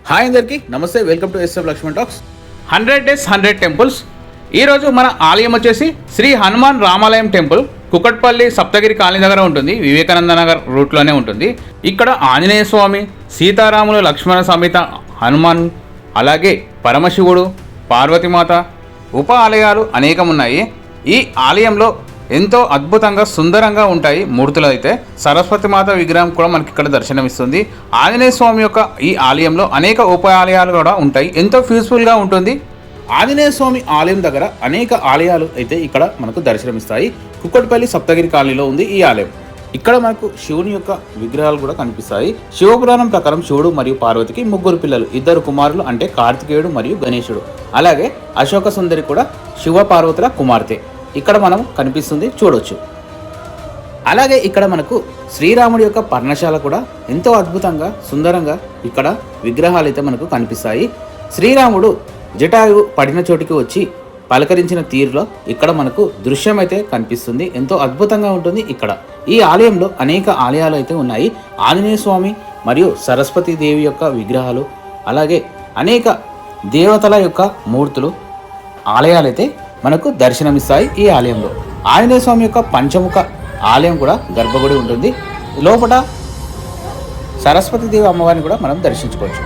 Hi అందరికీ నమస్తే, welcome to SF Lakshman talks. 100 days 100 temples. ఈరోజు మన ఆలయం వచ్చేసి శ్రీ హనుమాన్ రామాలయం టెంపుల్, కుకట్పల్లి సప్తగిరి కాలనీ దగ్గర ఉంటుంది. వివేకానంద నగర్ రూట్లోనే ఉంటుంది. ఇక్కడ ఆంజనేయ స్వామి, సీతారాములు, లక్ష్మణ సమేత హనుమాన్, అలాగే పరమశివుడు, పార్వతీమాత ఉప ఆలయాలు అనేకం ఉన్నాయి. ఈ ఆలయంలో ఎంతో అద్భుతంగా సుందరంగా ఉంటాయి మూర్తులు. అయితే సరస్వతి మాత విగ్రహం కూడా మనకి ఇక్కడ దర్శనమిస్తుంది. ఆంజనేయ స్వామి యొక్క ఈ ఆలయంలో అనేక ఉప ఆలయాలు కూడా ఉంటాయి. ఎంతో పీస్ఫుల్గా ఉంటుంది. ఆంజనేయ స్వామి ఆలయం దగ్గర అనేక ఆలయాలు అయితే ఇక్కడ మనకు దర్శనమిస్తాయి. కుక్కట్పల్లి సప్తగిరి కాలనీలో ఉంది ఈ ఆలయం. ఇక్కడ మనకు శివుని యొక్క విగ్రహాలు కూడా కనిపిస్తాయి. శివపురాణం ప్రకారం శివుడు మరియు పార్వతికి 3 పిల్లలు, 2 కుమారులు అంటే కార్తికేయుడు మరియు గణేశుడు. అలాగే అశోక సుందరి కూడా శివ పార్వతుల కుమార్తె ఇక్కడ మనం కనిపిస్తుంది, చూడొచ్చు. అలాగే ఇక్కడ మనకు శ్రీరాముడి యొక్క పర్ణశాల కూడా ఎంతో అద్భుతంగా సుందరంగా ఇక్కడ విగ్రహాలు అయితే మనకు కనిపిస్తాయి. శ్రీరాముడు జటాయువు పడిన చోటికి వచ్చి పలకరించిన తీరులో ఇక్కడ మనకు దృశ్యం అయితే కనిపిస్తుంది. ఎంతో అద్భుతంగా ఉంటుంది. ఇక్కడ ఈ ఆలయంలో అనేక ఆలయాలు అయితే ఉన్నాయి. ఆంజనేయ స్వామి మరియు సరస్వతి దేవి యొక్క విగ్రహాలు, అలాగే అనేక దేవతల యొక్క మూర్తులు, ఆలయాలు అయితే మనకు దర్శనమిస్తాయి. ఈ ఆలయంలో ఆంజనేయ స్వామి యొక్క పంచముఖ ఆలయం కూడా గర్భగుడి ఉంటుంది. లోపల సరస్వతి దేవి అమ్మవారిని కూడా మనం దర్శించుకోవచ్చు.